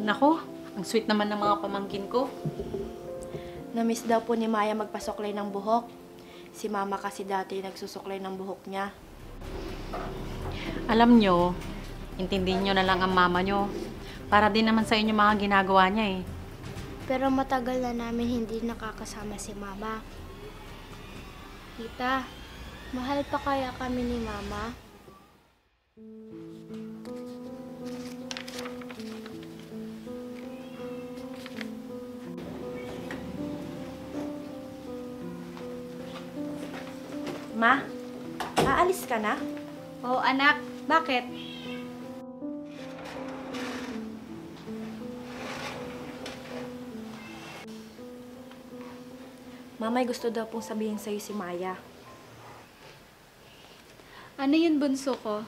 Nako, ang sweet naman ng mga pamangkin ko. Namiss daw po ni Maya magpasuklay ng buhok. Si Mama kasi dati nagsusuklay ng buhok niya. Alam nyo, intindihin nyo na lang ang mama nyo. Para din naman sa inyo mga ginagawa niya eh. Pero matagal na namin hindi nakakasama si Mama. Tita, mahal pa kaya kami ni Mama? Ma, aalis ka na? Oo, anak. Bakit? Mamay gusto daw pong sabihin sa'yo si Maya. Ano yun, bunso ko?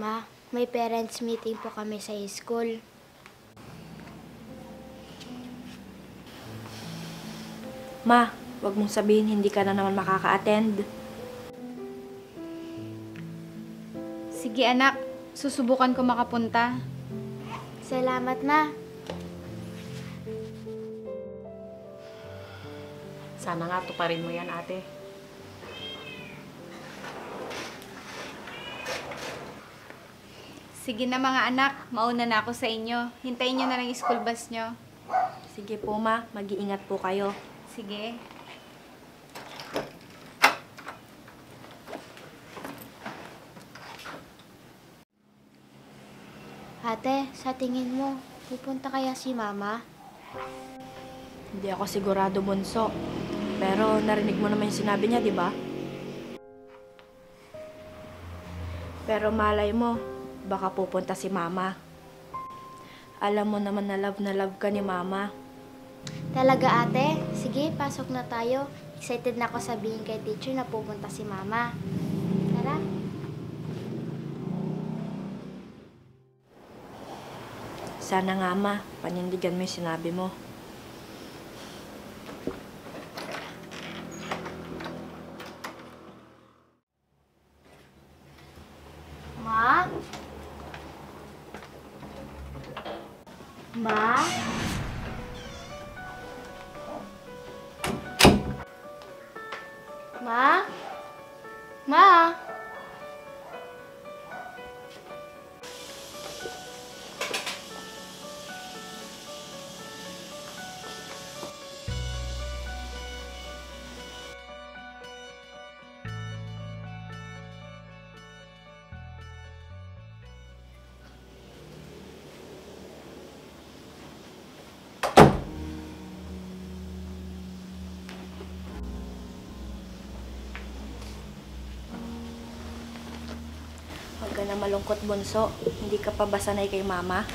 Ma, may parents meeting po kami sa school. Ma, wag mong sabihin hindi ka na naman makaka-attend. Sige, anak. Susubukan ko makapunta. Salamat, Ma. Sana nga tuparin mo yan, ate. Sige na mga anak. Mauna na ako sa inyo. Hintayin nyo na lang yung school bus nyo. Sige po, Ma. Mag-iingat po kayo. Sige. Ate, sa tingin mo, pupunta kaya si Mama? Hindi ako sigurado, bunso. Pero narinig mo naman yung sinabi niya, di ba? Pero malay mo, baka pupunta si Mama. Alam mo naman na love ka ni Mama. Talaga, ate? Sige, pasok na tayo. Excited na ako sabihin kay teacher na pupunta si Mama. Tara. Sana nga, Ma, panindigan mo yung sinabi mo. Ma? Ma? Ma? Ma? Huwag ka na malungkot, bunso. Hindi ka pa ba sanay kay Mama?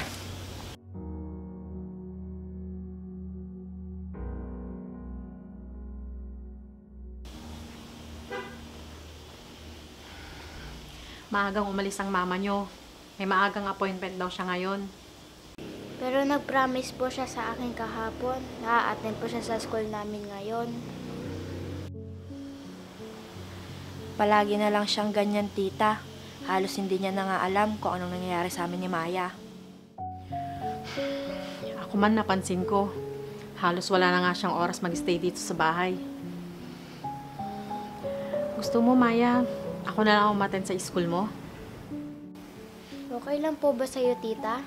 Maagang umalis ang mama nyo. May maagang appointment daw siya ngayon. Pero nag-promise po siya sa akin kahapon. Na-attend po siya sa school namin ngayon. Palagi na lang siyang ganyan, tita. Halos hindi niya na nga alam kung anong nangyayari sa amin ni Maya. Ako man napansin ko. Halos wala na nga siyang oras mag-stay dito sa bahay. Gusto mo, Maya, ako na lang umattend sa school mo? Okay lang po ba sa'yo, tita?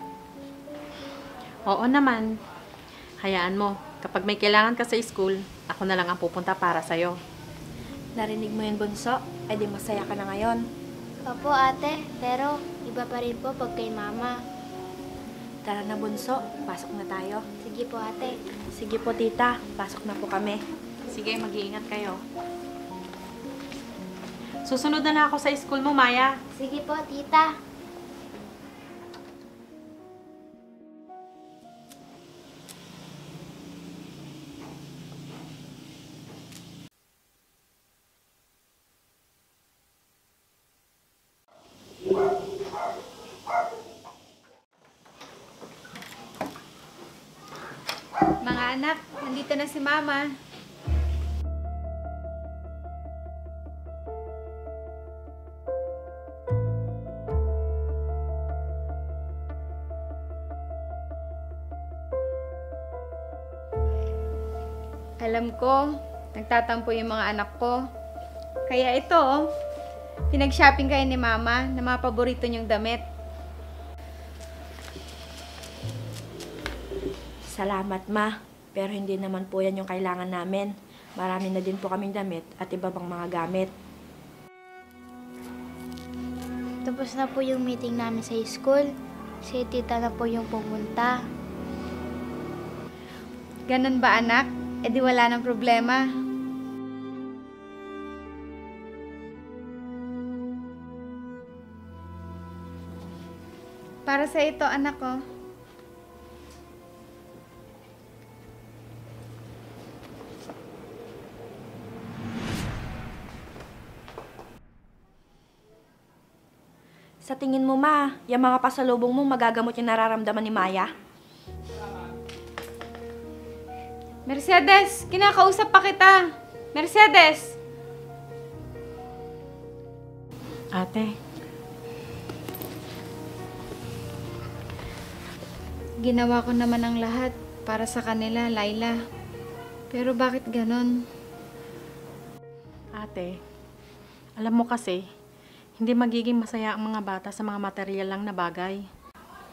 Oo naman. Hayaan mo, kapag may kailangan ka sa school, ako na lang ang pupunta para sa'yo. Narinig mo yun, bunso? Ay di masaya ka na ngayon. Opo, ate. Pero iba pa rin po pag kay Mama. Tara na, bunso. Pasok na tayo. Sige po, ate. Sige po, tita. Pasok na po kami. Sige, mag-iingat kayo. Susunod na lang ako sa school mo, Maya. Sige po, tita. Mga anak, nandito na si Mama. Alam ko, nagtatampo yung mga anak ko. Kaya ito, oh, pinag-shopping kayo ni Mama na mga paborito niyong damit. Salamat, Ma. Pero hindi naman po yan yung kailangan namin. Marami na din po kaming damit at iba pang mga gamit. Tapos na po yung meeting namin sa school. Si tita na po yung pumunta. Ganun ba, anak? E di wala nang problema. Para sa ito, anak ko. Sa tingin mo, Ma, yung mga pasalubong mo magagamot yung nararamdaman ni Maya? Mercedes, kinakausap pa kita. Mercedes! Ate, Ginawa ko naman ang lahat para sa kanila, Laila. Pero bakit ganon? ate, alam mo kasi, hindi magiging masaya ang mga bata sa mga material lang na bagay.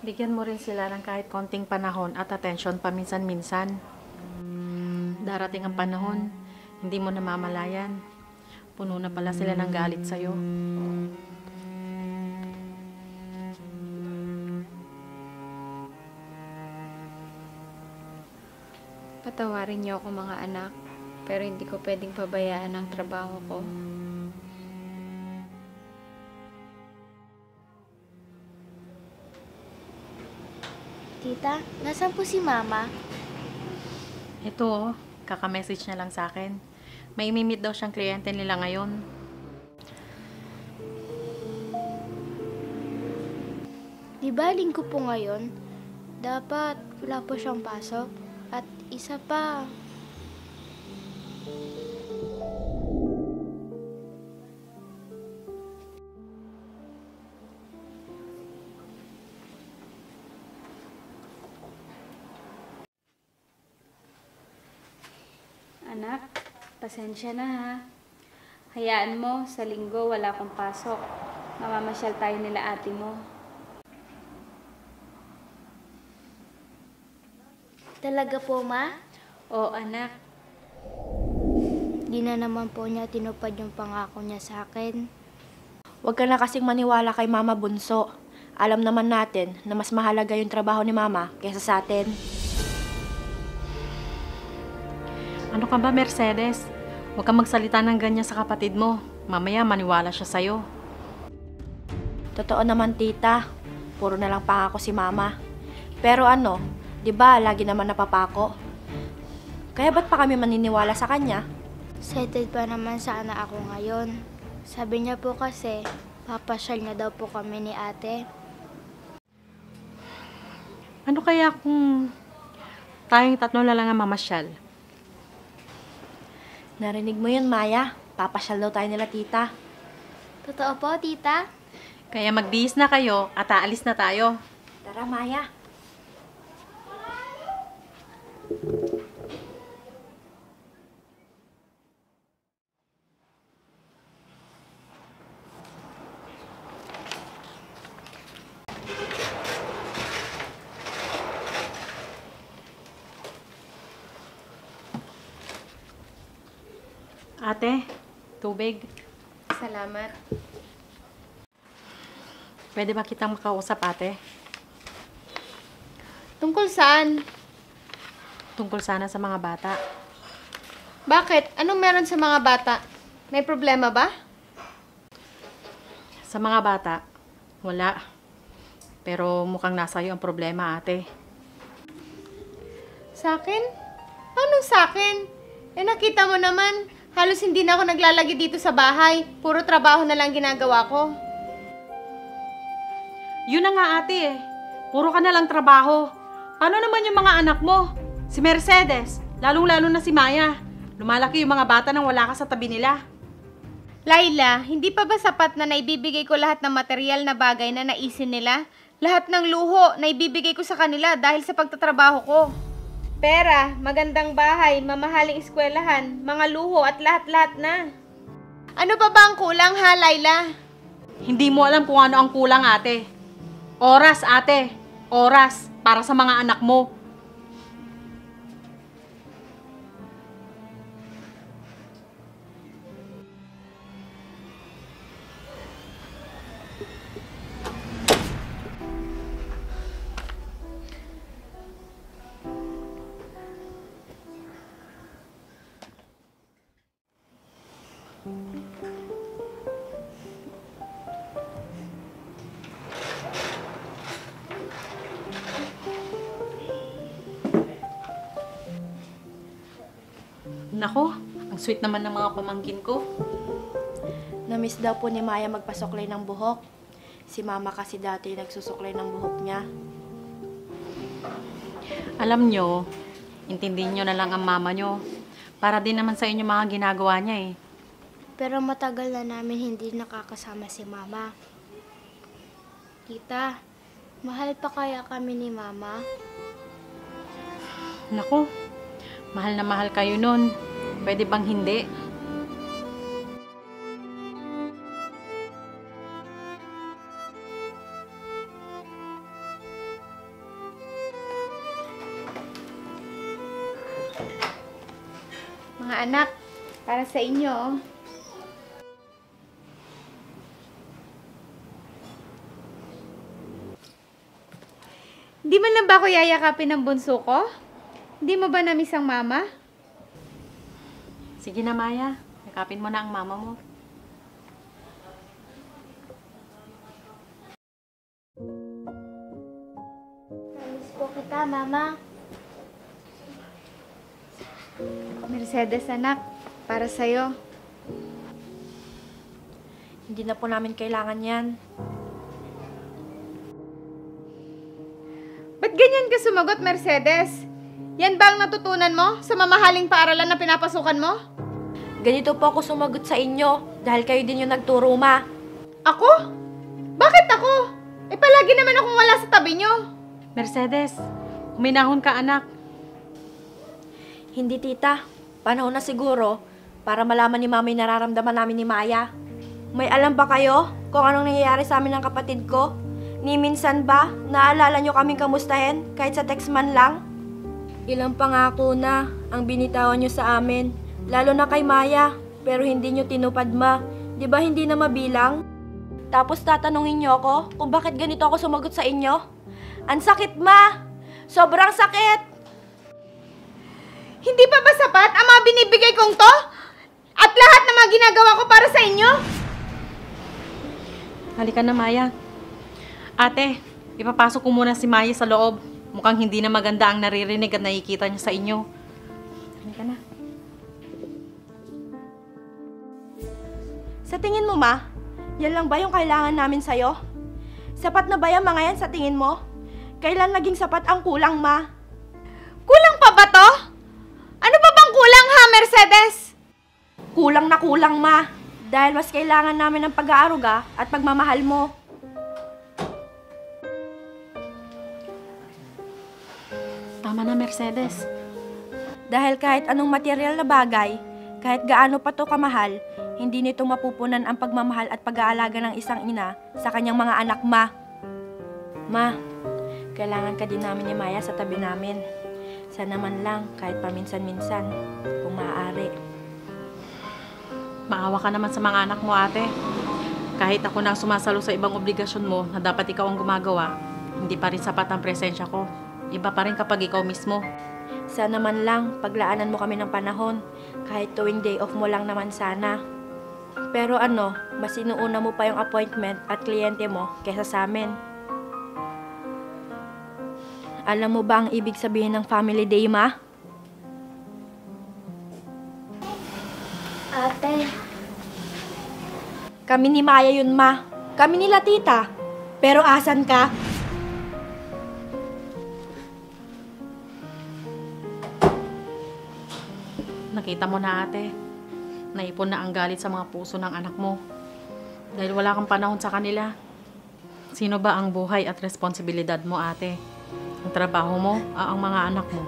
Bigyan mo rin sila ng kahit konting panahon at atensyon paminsan-minsan. Darating ang panahon, hindi mo namamalayan. Puno na pala sila ng galit sa'yo. Patawarin niyo ako mga anak, pero hindi ko pwedeng pabayaan ang trabaho ko. Tita, nasaan po si Mama? Ito oh, kaka-message niya lang sa akin. May imimit daw siyang kliyente nila ngayon. Di ba linggo po ngayon? Dapat wala po siyang pasok. At isa pa, Anak, pasensya na ha. Hayaan mo, sa linggo wala akong pasok. Mamamasyal tayo nila ate mo. talaga po, Ma? Oo, anak. Di na naman po niya tinupad yung pangako niya sa akin. Huwag ka na kasing maniwala kay Mama Bunso. Alam naman natin na mas mahalaga yung trabaho ni Mama kaysa sa atin. Ano ka ba, Mercedes? Huwag kang magsalita ng ganyan sa kapatid mo. Mamaya maniwala siya sa'yo. Totoo naman, tita. Puro na lang pangako si Mama. Pero ano, di ba lagi naman napapako? Kaya ba't pa kami maniniwala sa kanya? Excited pa naman sana ako ngayon. Sabi niya po kasi, papasyal niya daw po kami ni ate. Ano kaya kung tayong tatlo na lang ang mamasyal? Narinig mo yun, Maya? Papasyal daw tayo nila, tita. Totoo po, tita? Kaya magbihis na kayo at aalis na tayo. Tara, Maya. Ate, tubig. Salamat. Pwede ba kitang makausap, ate? Tungkol saan? Tungkol sana sa mga bata. Bakit? Anong meron sa mga bata? May problema ba? Sa mga bata, wala. Pero mukhang nasa iyo ang problema, ate. Sa akin? Anong sa akin? Eh nakita mo naman, halos hindi na ako naglalagi dito sa bahay. Puro trabaho na lang ginagawa ko. Yun na nga, ate eh. Puro ka na lang trabaho. Paano naman yung mga anak mo? Si Mercedes, lalong-lalo na si Maya. Lumalaki yung mga bata nang wala ka sa tabi nila. Laila, hindi pa ba sapat na naibibigay ko lahat ng material na bagay na naisin nila? Lahat ng luho, naibibigay ko sa kanila dahil sa pagtatrabaho ko. Pera, magandang bahay, mamahaling eskwelahan, mga luho at lahat-lahat na. Ano pa ba ang kulang ha, Laila? Hindi mo alam kung ano ang kulang, ate. Oras, ate. Oras para sa mga anak mo. Nako, ang sweet naman ng mga pamangkin ko. Namiss daw po ni Maya magpasuklay ng buhok. Si Mama kasi dati nagsusuklay ng buhok niya. Alam nyo, intindihin nyo na lang ang mama nyo. Para din naman sa inyo mga ginagawa niya eh. Pero matagal na namin hindi nakakasama si Mama. Tita, mahal pa kaya kami ni Mama? Nako, mahal na mahal kayo nun. Pwede bang hindi? Mga anak, para sa inyo. Di man lang ba ako yayakapin ng bunso ko? Hindi mo ba namiss ang mama? Sige na, Maya. Yakapin mo na ang mama mo. Namiss po kita, Mama. Mercedes anak, para sa'yo. Hindi na po namin kailangan yan. Ba't ganyan ka sumagot, Mercedes? Yan ba ang natutunan mo sa mamahaling paaralan na pinapasukan mo? Ganito po ako sumagot sa inyo dahil kayo din yung nagturo, Ma. Ako? Bakit ako? Eh palagi naman akong wala sa tabi nyo. Mercedes, uminahon ka, anak. Hindi, tita. Panahon na siguro para malaman ni Mama yung nararamdaman namin ni Maya. May alam ba kayo kung anong nangyayari sa amin ng kapatid ko? Ni minsan ba naalala nyo kaming kamustahin kahit sa text man lang? Ilang pangako na ang binitawan nyo sa amin, lalo na kay Maya, pero hindi nyo tinupad, Ma. Di ba hindi na mabilang? Tapos tatanungin nyo ako kung bakit ganito ako sumagot sa inyo? Ang sakit, Ma! Sobrang sakit! Hindi pa ba sapat ang mga binibigay kong to? At lahat ng mga ginagawa ko para sa inyo? Halika na, Maya. Ate, ipapasok ko muna si Maya sa loob. Mukhang hindi na maganda ang naririnig at nakikita niya sa inyo. Halika na. Sa tingin mo, Ma, yan lang ba yung kailangan namin sa'yo? Sapat na ba yung mga yan sa tingin mo? Kailan naging sapat ang kulang, Ma? Kulang pa ba to? Ano pa bang kulang ha, Mercedes? Kulang na kulang, Ma. Dahil mas kailangan namin ng pag-aaruga at pagmamahal mo. Tama na, Mercedes. Dahil kahit anong material na bagay, kahit gaano pa to kamahal, hindi nito mapupunan ang pagmamahal at pag-aalaga ng isang ina sa kanyang mga anak, Ma. Ma, kailangan ka din namin ni Maya sa tabi namin. Sana man lang, kahit paminsan-minsan, kung maaari. Maawa ka naman sa mga anak mo, ate. Kahit ako na ang sumasalo sa ibang obligasyon mo na dapat ikaw ang gumagawa, hindi pa rin sapat ang presensya ko. Iba pa rin kapag ikaw mismo. Sana man lang, paglaanan mo kami ng panahon, kahit tuwing day off mo lang naman sana. Pero ano, mas inuuna mo pa yung appointment at kliyente mo kesa sa amin. Alam mo ba ang ibig sabihin ng family day, Ma? Ate, Kami ni Maya yun, Ma. Kami nila, tita. Pero asan ka? Nakita mo na, ate. Naipon na ang galit sa mga puso ng anak mo. Dahil wala kang panahon sa kanila. Sino ba ang buhay at responsibilidad mo, ate? Ang trabaho mo, ang mga anak mo.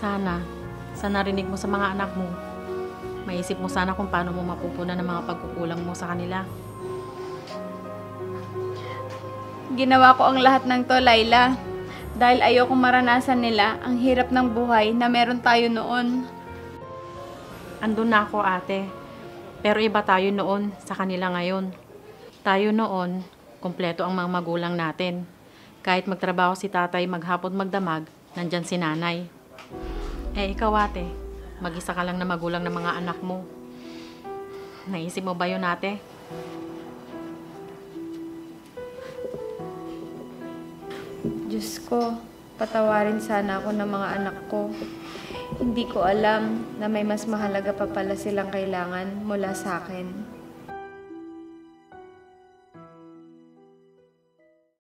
sa narinig mo sa mga anak mo, maisip mo sana kung paano mo mapupunan ang mga pagkukulang mo sa kanila. Ginawa ko ang lahat ng to, Laila. Dahil ayokong maranasan nila ang hirap ng buhay na meron tayo noon. Andun na ako, ate. Pero iba tayo noon sa kanila ngayon. Tayo noon, kumpleto ang mga magulang natin. Kahit magtrabaho si tatay maghapon magdamag, nandyan si nanay. Eh ikaw, ate, mag-isa ka lang na magulang ng mga anak mo. Naisip mo ba yun, ate? Diyos ko, patawarin sana ako ng mga anak ko. Hindi ko alam na may mas mahalaga pa pala silang kailangan mula sa akin.